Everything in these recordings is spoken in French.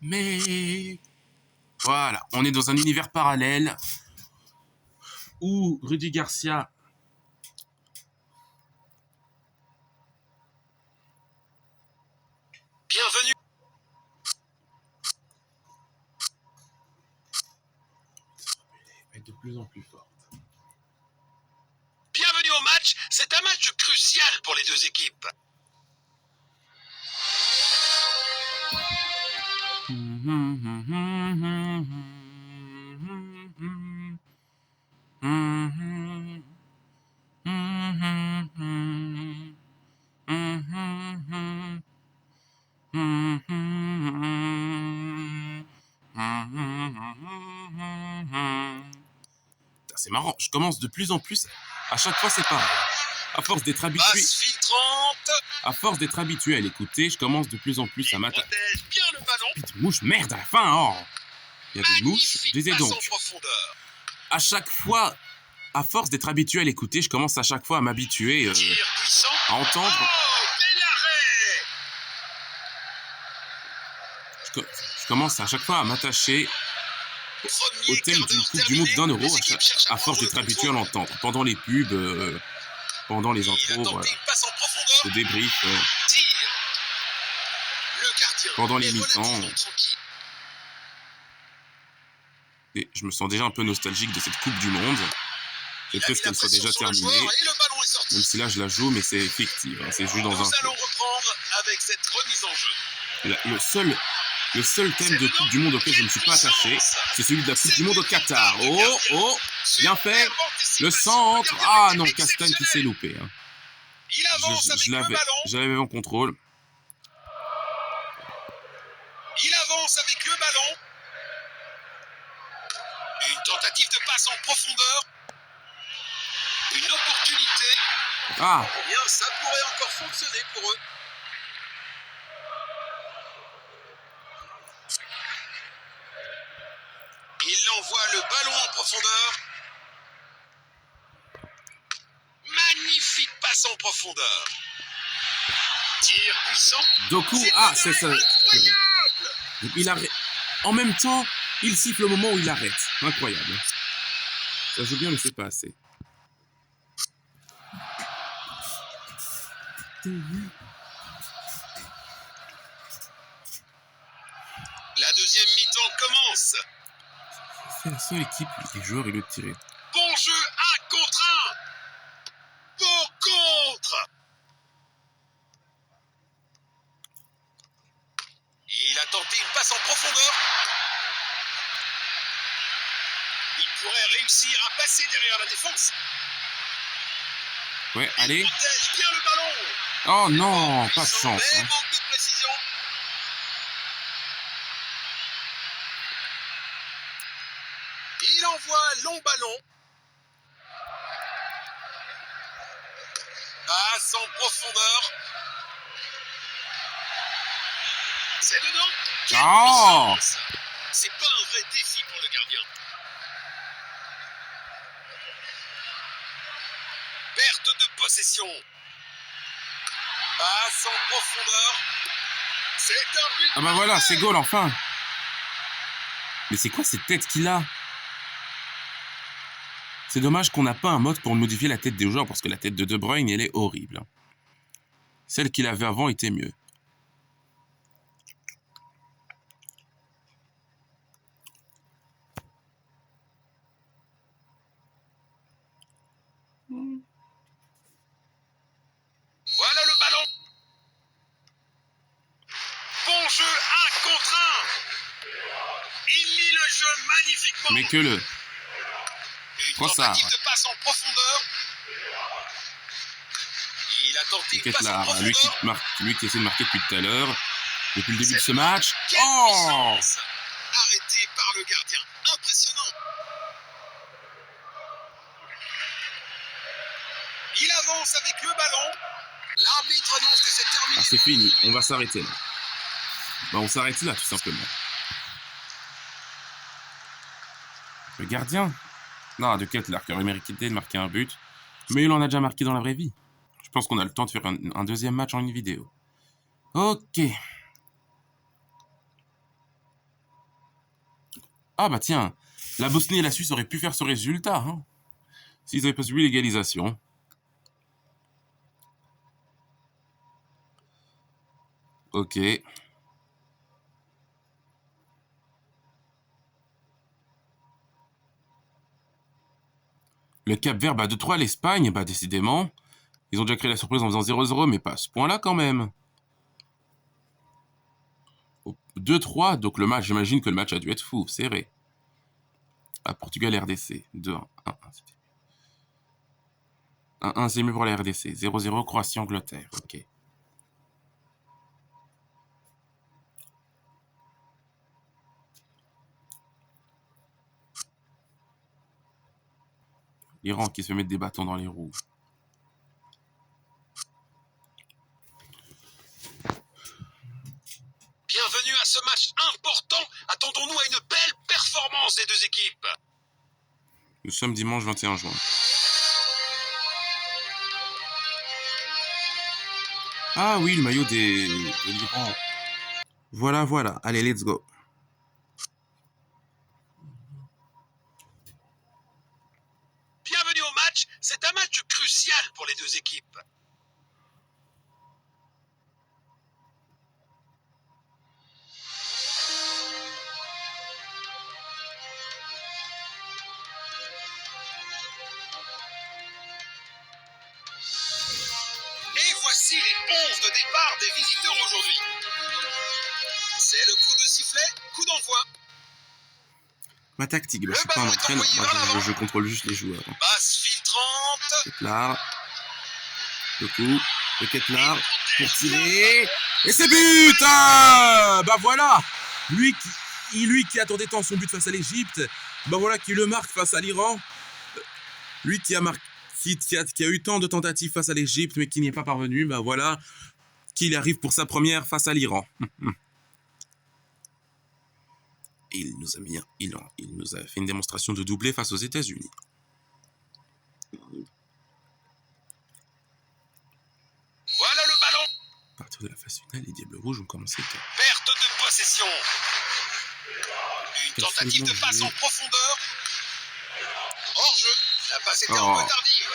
Mais voilà, on est dans un univers parallèle où Rudy Garcia Bienvenue. est de plus en plus forte. Bienvenue au match. C'est un match crucial pour les deux équipes. C'est marrant, je commence de plus en plus. À chaque fois, c'est pareil. À force d'être habitué, Passe filtrante. à force d'être habitué à l'écouter, je commence de plus en plus à Il m'attaquer. protège bien le ballon. Putain, mouche, merde, à la fin, oh. Il y avait une mouche, je Magnifique disais passe en donc. profondeur. À chaque fois, à force d'être habitué à l'écouter, je commence à chaque fois à m'habituer Tir puissant. à entendre. Oh, quel arrêt! Je commence à chaque fois à m'attacher au Premier thème quart d'une d'heure Coupe du Monde terminé. d'1 Les euro équipes cherchent à force prendre d'être le habitué à contrôle. l'entendre. Pendant les pubs, pendant les Il a intros, tenté voilà. une passe en profondeur. Le débrief, Tir. Le gardien pendant les est mi-temps. relativement tranquille. Et je me sens déjà un peu nostalgique de cette Coupe du Monde. C'est Il a triste mis la qu'elle soit pression déjà sur le terminée. joueur et le ballon est sorti. Même si là je la joue, mais c'est fictif. Hein, c'est juste dans Nous un jeu. allons reprendre avec cette remise en jeu. Le seul thème de Coupe du Monde auquel je ne me suis pas attaché, c'est celui de la Coupe du Monde au Qatar. Oh, bien fait. Le centre. Ah non, Castagne qui s'est loupé. Hein. Il avance avec le ballon. Je l'avais en contrôle. Il avance avec le ballon. Une tentative de passe en profondeur. Une opportunité. Ah, Eh bien, ça pourrait encore fonctionner pour eux. Il envoie le ballon en profondeur. Magnifique passe en profondeur. Tir puissant. Doku. Ah, c'est ça. Il arrête. En même temps, il siffle au moment où il arrête. Incroyable. Ça joue bien, mais c'est pas assez. La deuxième mi-temps commence. C'est la seule équipe où les joueurs ils le tiraient. Bon jeu, 1 contre 1. Pour contre. Il a tenté une passe en profondeur. Il pourrait réussir à passer derrière la défense. Ouais, Il allez. protège bien le ballon. Oh non, pas de chance. Mais Hein. manque de précision. Il envoie un long ballon. Passe en profondeur. C'est dedans. Quelle Oh! puissance! C'est pas un vrai défi pour le gardien. Perte de possession. Passe en profondeur. C'est un but. Ah bah voilà, c'est goal enfin. Mais c'est quoi cette tête qu'il a? C'est dommage qu'on n'a pas un mode pour modifier la tête des joueurs parce que la tête de De Bruyne, elle est horrible. Celle qu'il avait avant était mieux. Voilà le ballon. Bon jeu, 1 contre 1. Il lit le jeu magnifiquement. Mais que le. Une Trossard. tentative de passe en profondeur. Il a tenté une Peut-être passe en là, profondeur. lui qui essaie de marquer depuis tout à l'heure, depuis le début de ce match. Quelle Oh! puissance! Arrêté par le gardien. Impressionnant. Il avance avec le ballon. L'arbitre annonce que c'est terminé. Ah, c'est fini, on va s'arrêter là. Bah, on s'arrête là, tout simplement. Le gardien? Non, de Kettler, qui aurait mérité de marquer un but. Mais il en a déjà marqué dans la vraie vie. Je pense qu'on a le temps de faire un deuxième match en une vidéo. Ok. Ah bah tiens, la Bosnie et la Suisse auraient pu faire ce résultat, hein, s'ils n'avaient pas subi l'égalisation. Ok. Le Cap-Vert bat 2-3 l'Espagne, bah décidément. Ils ont déjà créé la surprise en faisant 0-0, mais pas à ce point-là quand même. 2-3, donc le match, j'imagine que le match a dû être fou, serré. Ah, Portugal et RDC, 2-1. 1-1, c'est mieux pour la RDC. 0-0, Croatie-Angleterre, ok. L'Iran qui se fait mettre des bâtons dans les roues. Bienvenue à ce match important. Attendons-nous à une belle performance des deux équipes. Nous sommes dimanche 21 juin. Ah oui, le maillot de l'Iran. Voilà, voilà. Allez, let's go. Bienvenue au match. C'est un match crucial pour les deux équipes. Et voici les 11 de départ des visiteurs aujourd'hui. C'est le coup de sifflet, coup d'envoi. Ma tactique, bah, je suis pas un entraîneur. Moi, je contrôle juste les joueurs. Passe filtrante. Ketlar. Le coup. Le Ketlar. Pour tirer. Et c'est but, hein. Bah voilà. Lui qui attendait tant son but face à l'Égypte, bah voilà, qui le marque face à l'Iran. Lui qui a eu tant de tentatives face à l'Égypte, mais qui n'y est pas parvenu, bah voilà, qu'il arrive pour sa première face à l'Iran. Il nous a fait une démonstration de doublé face aux États-Unis. Voilà le ballon. À partir de la phase finale, les Diables Rouges ont commencé à... Perte de possession. Une tentative de passe en profondeur. Hors-jeu. La passe était un peu tardive.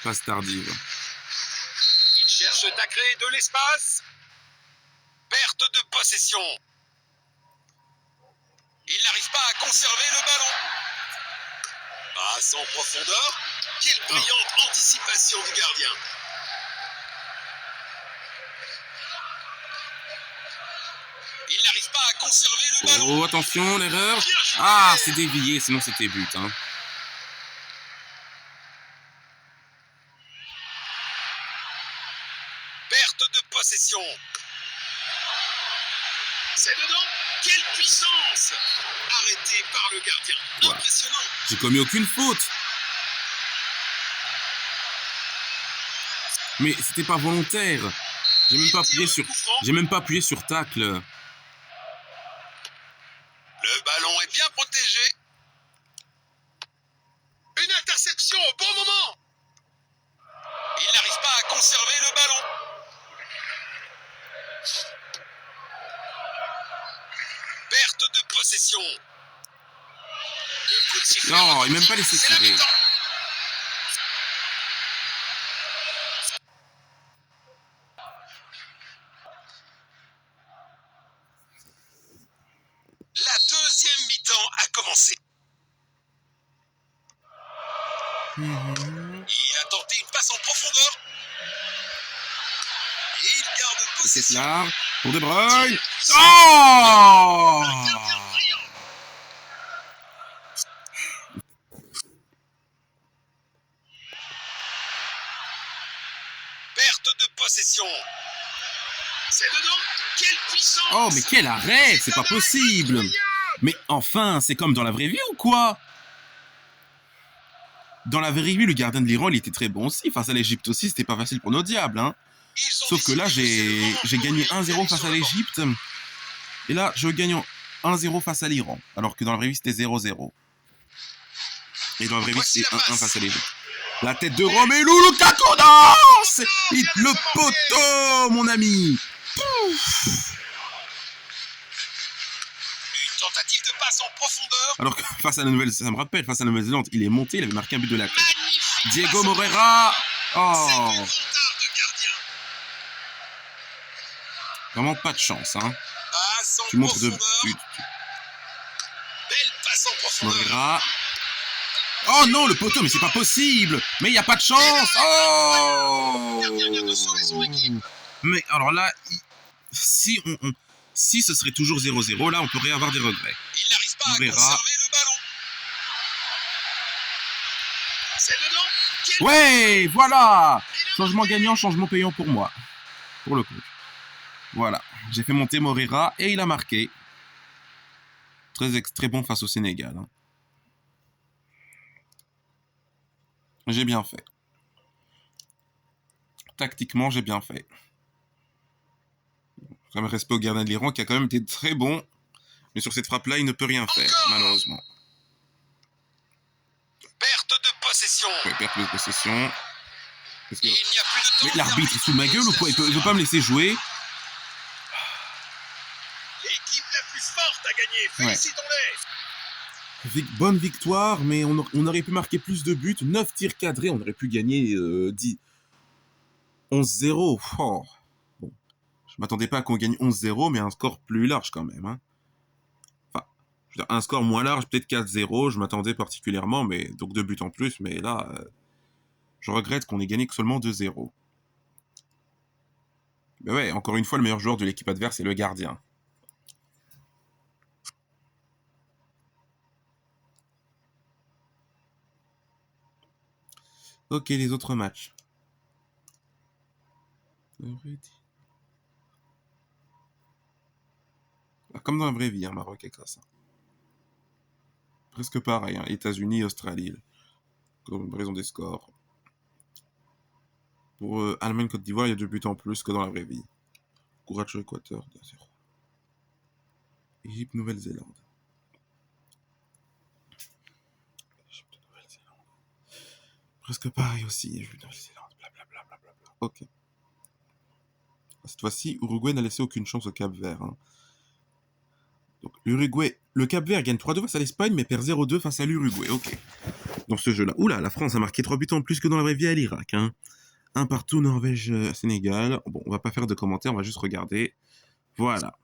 Passe tardive. Il cherche à créer de l'espace. Perte de possession. Il n'arrive pas à conserver le ballon. Passe en profondeur. Quelle brillante anticipation du gardien. Il n'arrive pas à conserver le ballon. Oh, attention, l'erreur. Ah, c'est dévié, sinon c'était but. Hein. Perte de possession. C'est dedans. Quelle puissance. Arrêté par le gardien. Voilà. Impressionnant. J'ai commis aucune faute. Mais c'était pas volontaire. J'ai même pas appuyé sur tacle. Le ballon est bien protégé. Une interception au bon moment. Il n'arrive pas à conserver le ballon. Perte de possession. Le coup de sifflet. Non, il m'a même pas laissé tirer. La deuxième mi-temps a commencé. Il a tenté une passe en profondeur. Et il garde possession. Ketlar pour De Bruyne. Oh! Perte de possession. C'est dedans. Quelle puissance. Oh, mais quel arrêt! C'est pas possible! Mais enfin, c'est comme dans la vraie vie ou quoi? Dans la vraie vie, le gardien de l'Iran, il était très bon aussi. Face à l'Égypte aussi, c'était pas facile pour nos diables. Hein. Sauf que là, j'ai gagné 1-0 face à l'Égypte. Et là, je gagne 1-0 face à l'Iran. Alors que dans la vraie vie, c'était 0-0. Et dans la vraie vie, c'était 1-1 face à l'Égypte. La tête de Romelu Lukaku, danse! Hit le poteau, mon ami! Pouf! Une tentative de passe en profondeur. Alors que face à la Nouvelle... Ça me rappelle, face à la Nouvelle-Zélande, il est monté, il avait marqué un but de la tête. Magnifique. Diego passe en Moreira. profondeur. C'est Oh, du retard de gardien. vraiment pas de chance, hein. Passe en Tu montres de... profondeur. Belle passe en profondeur. Moreira. Oh non, le poteau, mais c'est pas possible. Mais il n'y a pas de chance. Oh. Gardien vient de sauver son équipe. Mais alors là, si si ce serait toujours 0-0, là, on pourrait avoir des regrets. Il n'arrive pas Moreira. à conserver le ballon. C'est dedans. Quel Ouais, voilà. Changement gagnant, changement payant pour moi. Pour le coup. Voilà. J'ai fait monter Moreira et il a marqué. Très bon face au Sénégal. Hein. J'ai bien fait. Tactiquement, j'ai bien fait. Comme respect au gardien de l'Iran qui a quand même été très bon. Mais sur cette frappe-là, il ne peut rien faire, malheureusement. perte de possession. Ouais, perte de possession. Parce que... Il n'y a plus de temps. Mais l'arbitre, il se fout de ma gueule ou quoi? Il veut pas me laisser jouer. L'équipe la plus forte a gagné. Félicitons-les. Bonne victoire, mais on aurait pu marquer plus de buts. 9 tirs cadrés, on aurait pu gagner 11-0. Oh. Bon. Je m'attendais pas à qu'on gagne 11-0, mais un score plus large quand même. Hein. Enfin, je veux dire, un score moins large, peut-être 4-0, je m'attendais particulièrement, mais donc 2 buts en plus. Mais là, je regrette qu'on ait gagné que seulement 2-0. Mais ouais, encore une fois, le meilleur joueur de l'équipe adverse est le gardien. Ok, les autres matchs. Comme dans la vraie vie, hein, Maroc et Grâce. Presque pareil, hein, États-Unis, Australie. Comparaison des scores. Pour Allemagne, Côte d'Ivoire, il y a 2 buts en plus que dans la vraie vie. Courage Équateur, 2-0. Égypte, Nouvelle-Zélande. Presque pareil aussi, Nouvelle-Zélande, blablabla. Ok. Cette fois-ci, Uruguay n'a laissé aucune chance au Cap-Vert. Hein. Donc, l'Uruguay, le Cap-Vert gagne 3-2 face à l'Espagne, mais perd 0-2 face à l'Uruguay. Ok. Dans ce jeu-là. Oula, la France a marqué 3 buts en plus que dans la vraie vie à l'Irak. Hein. Un partout, Norvège, Sénégal. Bon, on va pas faire de commentaires, on va juste regarder. Voilà.